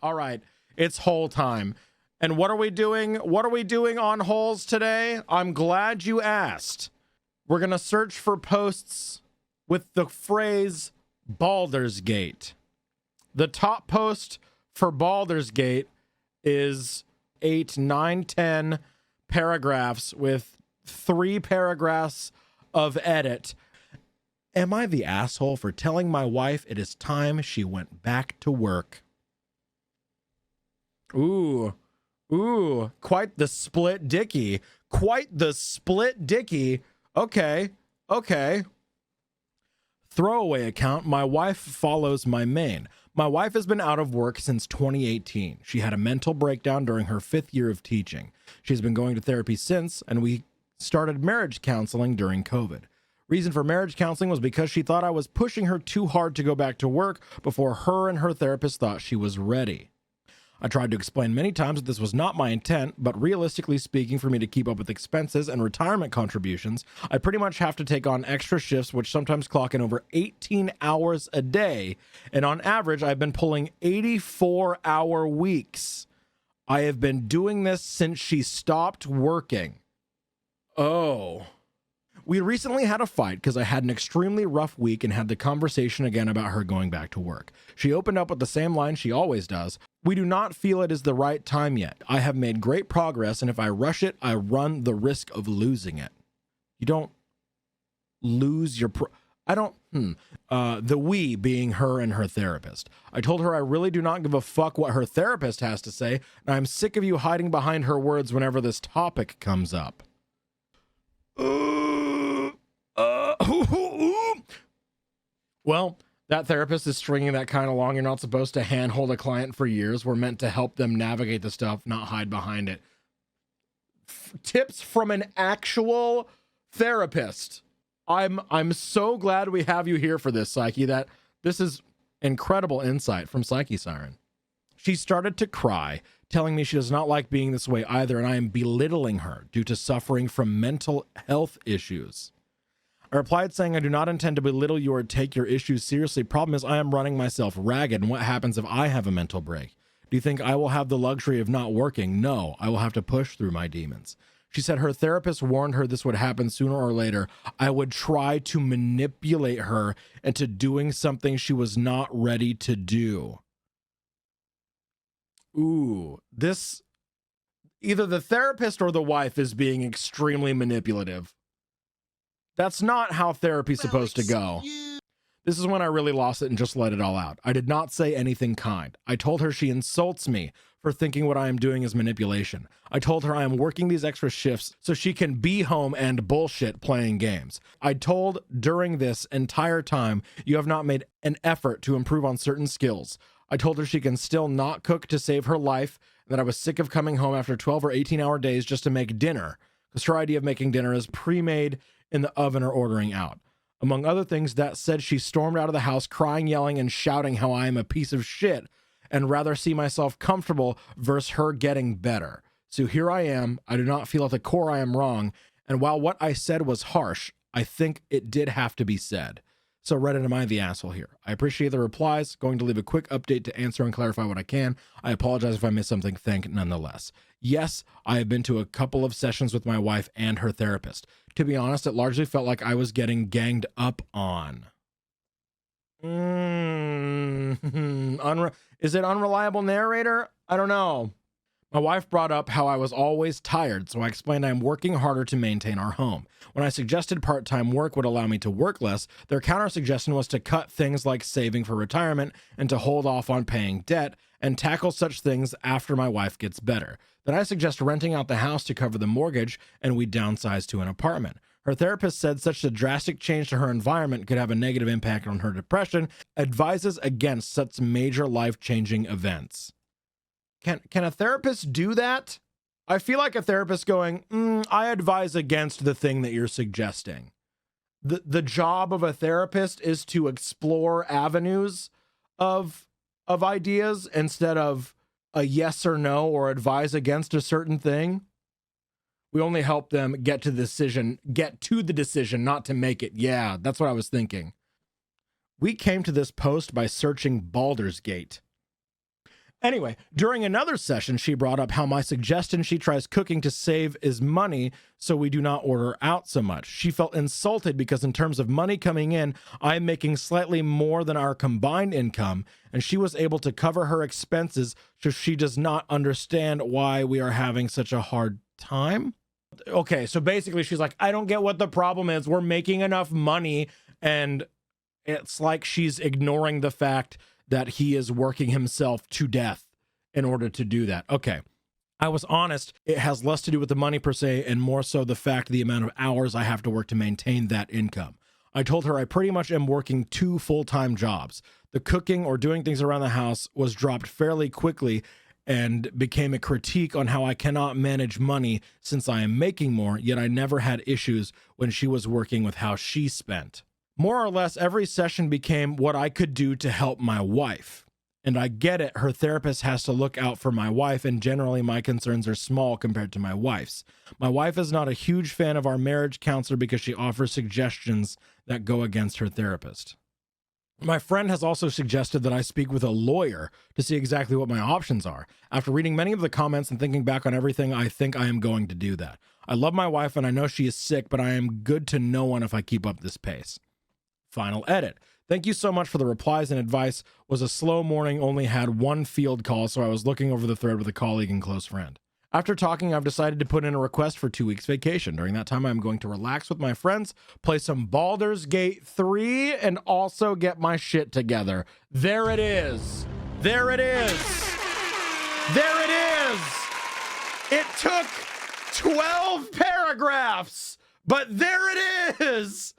All right. It's hole time. And what are we doing? What are we doing on holes today? I'm glad you asked. We're going to search for posts with the phrase Baldur's Gate. The top post for Baldur's Gate is 8, 9, 10 paragraphs with 3 paragraphs of edit. Am I the asshole for telling my wife it is time she went back to work? Ooh, quite the split dicky. Quite the split dicky. Okay. Throwaway account, my wife follows my main. My wife has been out of work since 2018. She had a mental breakdown during her 5th year of teaching. She's been going to therapy since, and we started marriage counseling during COVID. Reason for marriage counseling was because she thought I was pushing her too hard to go back to work before her and her therapist thought she was ready. I tried to explain many times that this was not my intent, but realistically speaking, for me to keep up with expenses and retirement contributions, I pretty much have to take on extra shifts, which sometimes clock in over 18 hours a day. And on average, I've been pulling 84-hour weeks. I have been doing this since she stopped working. Oh. We recently had a fight because I had an extremely rough week and had the conversation again about her going back to work. She opened up with the same line she always does. We do not feel it is the right time yet. I have made great progress, and if I rush it, I run the risk of losing it. You don't lose your the we being her and her therapist. I told her I really do not give a fuck what her therapist has to say, and I'm sick of you hiding behind her words whenever this topic comes up. Well, that therapist is stringing that kind of along. You're not supposed to handhold a client for years. We're meant to help them navigate the stuff, not hide behind it. Tips from an actual therapist. I'm so glad we have you here for this, Psyche. That this is incredible insight from Psyche Siren. She started to cry, telling me she does not like being this way either, and I am belittling her due to suffering from mental health issues. I replied saying I do not intend to belittle you or take your issues seriously. Problem is I am running myself ragged, and what happens if I have a mental break? Do you think I will have the luxury of not working? No, I will have to push through my demons. She said her therapist warned her this would happen sooner or later. I would try to manipulate her into doing something she was not ready to do. Ooh, this, either the therapist or the wife is being extremely manipulative. That's not how therapy's supposed to go. This is when I really lost it and just let it all out. I did not say anything kind. I told her she insults me for thinking what I am doing is manipulation. I told her I am working these extra shifts so she can be home and bullshit playing games. I told during this entire time, you have not made an effort to improve on certain skills. I told her she can still not cook to save her life, and that I was sick of coming home after 12 or 18-hour days just to make dinner, because her idea of making dinner is pre-made in the oven or ordering out. Among other things, that said, she stormed out of the house crying, yelling, and shouting how I am a piece of shit and rather see myself comfortable versus her getting better. So here I am. I do not feel at the core I am wrong, and while what I said was harsh, I think it did have to be said. So Reddit, am I the asshole here? I appreciate the replies. Going to leave a quick update to answer and clarify what I can. I apologize if I missed something. Thank nonetheless. Yes, I have been to a couple of sessions with my wife and her therapist. To be honest, it largely felt like I was getting ganged up on. Is it unreliable narrator? I don't know. My wife brought up how I was always tired, so I explained I'm working harder to maintain our home. When I suggested part-time work would allow me to work less, their counter-suggestion was to cut things like saving for retirement and to hold off on paying debt and tackle such things after my wife gets better. Then I suggest renting out the house to cover the mortgage, and we downsize to an apartment. Her therapist said such a drastic change to her environment could have a negative impact on her depression, advises against such major life-changing events. Can a therapist do that? I feel like a therapist going, I advise against the thing that you're suggesting. The job of a therapist is to explore avenues of ideas instead of a yes or no or advise against a certain thing. We only help them get to the decision, not to make it. Yeah, that's what I was thinking. We came to this post by searching Baldur's Gate. Anyway, during another session, she brought up how my suggestion she tries cooking to save is money, so we do not order out so much. She felt insulted because in terms of money coming in, I am making slightly more than our combined income, and she was able to cover her expenses, so she does not understand why we are having such a hard time. Okay, so basically she's like, I don't get what the problem is. We're making enough money, and it's like she's ignoring the fact that he is working himself to death in order to do that. Okay, I was honest. It has less to do with the money per se and more so the fact the amount of hours I have to work to maintain that income. I told her I pretty much am working 2 full-time jobs. The cooking or doing things around the house was dropped fairly quickly and became a critique on how I cannot manage money since I am making more, yet I never had issues when she was working with how she spent. More or less, every session became what I could do to help my wife. And I get it, her therapist has to look out for my wife, and generally my concerns are small compared to my wife's. My wife is not a huge fan of our marriage counselor because she offers suggestions that go against her therapist. My friend has also suggested that I speak with a lawyer to see exactly what my options are. After reading many of the comments and thinking back on everything, I think I am going to do that. I love my wife and I know she is sick, but I am good to no one if I keep up this pace. Final edit. Thank you so much for the replies and advice. Was a slow morning, only had 1 field call, so I was looking over the thread with a colleague and close friend. After talking, I've decided to put in a request for 2 weeks vacation. During that time, I'm going to relax with my friends, play some Baldur's Gate 3, and also get my shit together. There it is. There it is. There it is. It took 12 paragraphs, but there it is.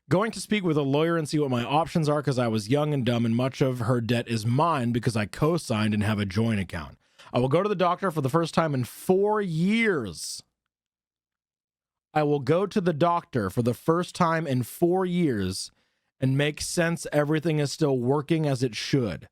Going to speak with a lawyer and see what my options are because I was young and dumb and much of her debt is mine because I co-signed and have a joint account. I will go to the doctor for the first time in 4 years. I will go to the doctor for the first time in 4 years and make sense everything is still working as it should.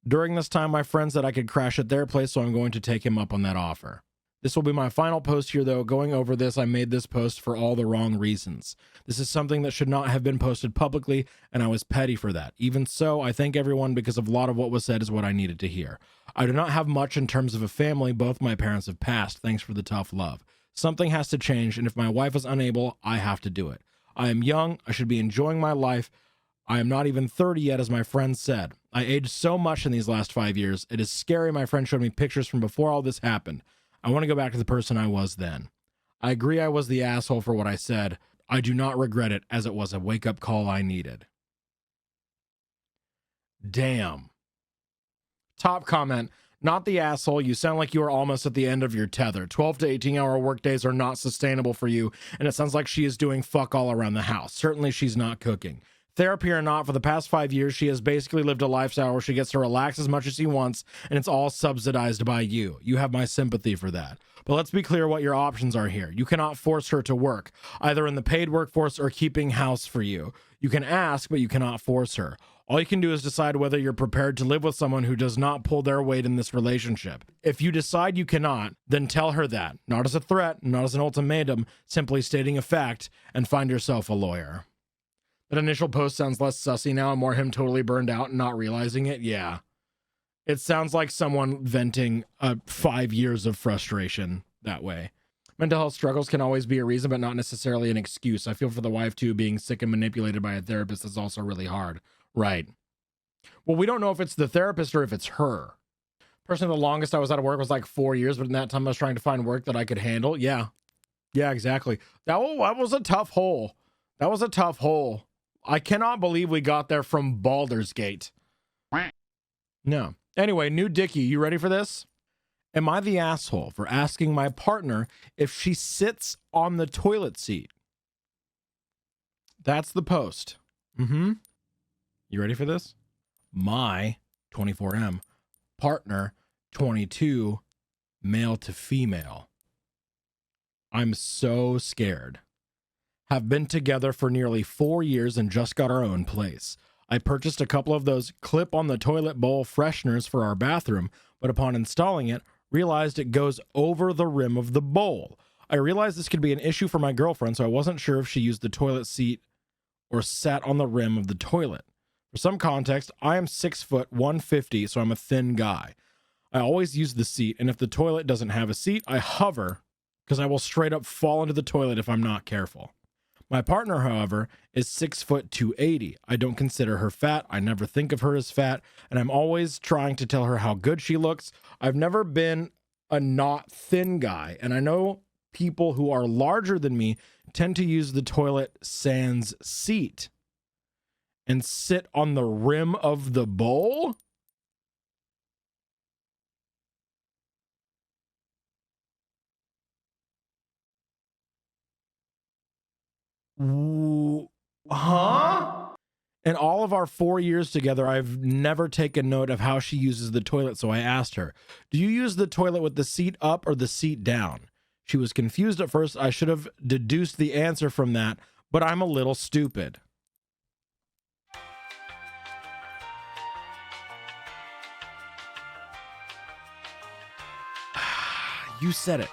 During this time, my friend said I could crash at their place, so I'm going to take him up on that offer. This will be my final post here, though. Going over this, I made this post for all the wrong reasons. This is something that should not have been posted publicly, and I was petty for that. Even so, I thank everyone because a lot of what was said is what I needed to hear. I do not have much in terms of a family. Both my parents have passed. Thanks for the tough love. Something has to change, and if my wife is unable, I have to do it. I am young. I should be enjoying my life. I am not even 30 yet, as my friend said. I aged so much in these last 5 years. It is scary. My friend showed me pictures from before all this happened. I want to go back to the person I was then. I agree I was the asshole for what I said. I do not regret it, as it was a wake-up call I needed. Damn. Top comment. Not the asshole. You sound like you are almost at the end of your tether. 12 to 18-hour workdays are not sustainable for you, and it sounds like she is doing fuck all around the house. Certainly she's not cooking. Therapy or not, for the past 5 years, she has basically lived a lifestyle where she gets to relax as much as she wants, and it's all subsidized by you. You have my sympathy for that. But let's be clear what your options are here. You cannot force her to work, either in the paid workforce or keeping house for you. You can ask, but you cannot force her. All you can do is decide whether you're prepared to live with someone who does not pull their weight in this relationship. If you decide you cannot, then tell her that. Not as a threat, not as an ultimatum, simply stating a fact, and find yourself a lawyer. That initial post sounds less sussy now and more him totally burned out and not realizing it. Yeah. It sounds like someone venting 5 years of frustration that way. Mental health struggles can always be a reason, but not necessarily an excuse. I feel for the wife, too. Being sick and manipulated by a therapist is also really hard. Right. Well, we don't know if it's the therapist or if it's her. Personally, the longest I was out of work was like 4 years, but in that time I was trying to find work that I could handle. Yeah. Yeah, exactly. That was a tough hole. That was a tough hole. I cannot believe we got there from Baldur's Gate. No. Anyway, new Dickie, you ready for this? Am I the asshole for asking my partner if she sits on the toilet seat? That's the post. You ready for this? My 24M partner 22 male to female. I'm so scared. Have been together for nearly 4 years and just got our own place. I purchased a couple of those clip on the toilet bowl fresheners for our bathroom, but upon installing it, realized it goes over the rim of the bowl. I realized this could be an issue for my girlfriend, so I wasn't sure if she used the toilet seat or sat on the rim of the toilet. For some context, I am 6 foot 150, so I'm a thin guy. I always use the seat, and if the toilet doesn't have a seat, I hover because I will straight up fall into the toilet if I'm not careful. My partner, however, is 6 foot 280. I don't consider her fat. I never think of her as fat, and I'm always trying to tell her how good she looks. I've never been a not thin guy, and I know people who are larger than me tend to use the toilet sans seat and sit on the rim of the bowl. Huh? In all of our 4 years together, I've never taken note of how she uses the toilet, so I asked her, do you use the toilet with the seat up or the seat down? She was confused at first. I should have deduced the answer from that, but I'm a little stupid. You said it.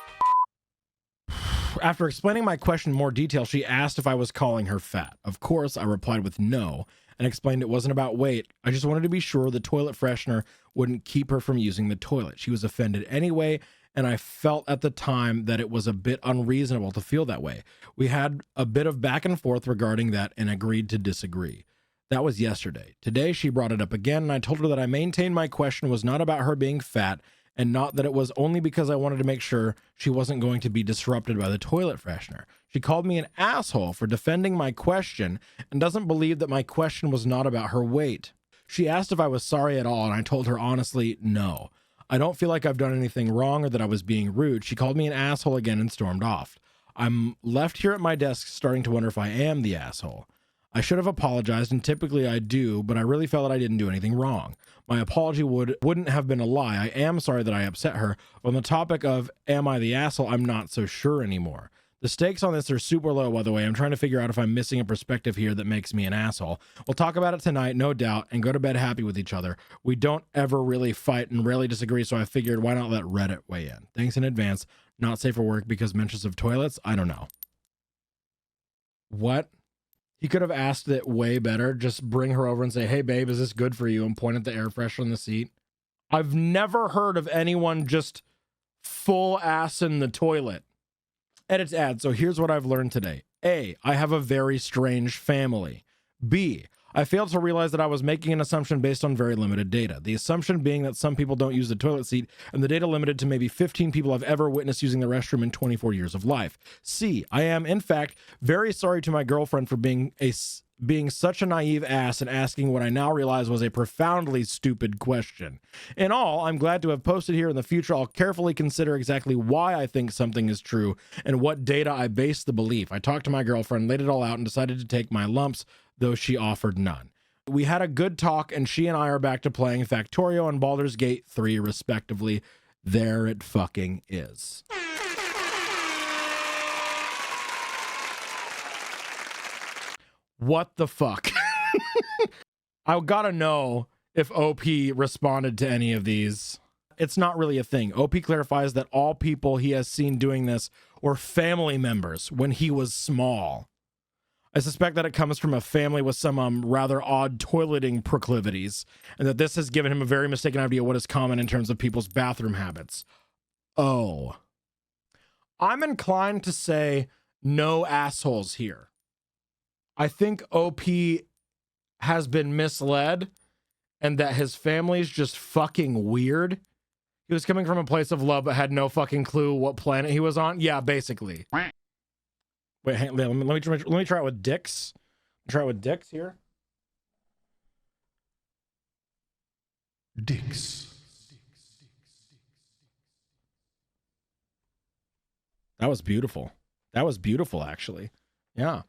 After explaining my question in more detail, she asked if I was calling her fat. Of course, I replied with no and explained it wasn't about weight. I just wanted to be sure the toilet freshener wouldn't keep her from using the toilet. She was offended anyway, and I felt at the time that it was a bit unreasonable to feel that way. We had a bit of back and forth regarding that and agreed to disagree. That was yesterday. Today, she brought it up again, and I told her that I maintained my question was not about her being fat, and not that it was only because I wanted to make sure she wasn't going to be disrupted by the toilet freshener. She called me an asshole for defending my question and doesn't believe that my question was not about her weight. She asked if I was sorry at all, and I told her honestly, no. I don't feel like I've done anything wrong or that I was being rude. She called me an asshole again and stormed off. I'm left here at my desk starting to wonder if I am the asshole. I should have apologized, and typically I do, but I really felt that I didn't do anything wrong. My apology wouldn't have been a lie. I am sorry that I upset her. On the topic of am I the asshole, I'm not so sure anymore. The stakes on this are super low, by the way. I'm trying to figure out if I'm missing a perspective here that makes me an asshole. We'll talk about it tonight, no doubt, and go to bed happy with each other. We don't ever really fight and rarely disagree, so I figured why not let Reddit weigh in. Thanks in advance. Not safe for work because mentions of toilets? I don't know. What? He could have asked it way better. Just bring her over and say, hey, babe, is this good for you? And point at the air freshener on the seat. I've never heard of anyone just full ass in the toilet. Edits ad. So here's what I've learned today. A, I have a very strange family. B, I failed to realize that I was making an assumption based on very limited data. The assumption being that some people don't use the toilet seat, and the data limited to maybe 15 people I've ever witnessed using the restroom in 24 years of life. C, I am, in fact, very sorry to my girlfriend for being such a naive ass and asking what I now realize was a profoundly stupid question. In all, I'm glad to have posted here. In the future, I'll carefully consider exactly why I think something is true and what data I base the belief. I talked to my girlfriend, laid it all out, and decided to take my lumps, though she offered none. We had a good talk, and she and I are back to playing Factorio and Baldur's Gate 3, respectively. There it fucking is. What the fuck? I gotta know if OP responded to any of these. It's not really a thing. OP clarifies that all people he has seen doing this were family members when he was small. I suspect that it comes from a family with some rather odd toileting proclivities, and that this has given him a very mistaken idea of what is common in terms of people's bathroom habits. Oh. I'm inclined to say no assholes here. I think OP has been misled and that his family's just fucking weird. He was coming from a place of love but had no fucking clue what planet he was on. Yeah, basically. Wait, hang, let me try it with dicks. Try it with dicks here. Dicks. That was beautiful. That was beautiful, actually. Yeah.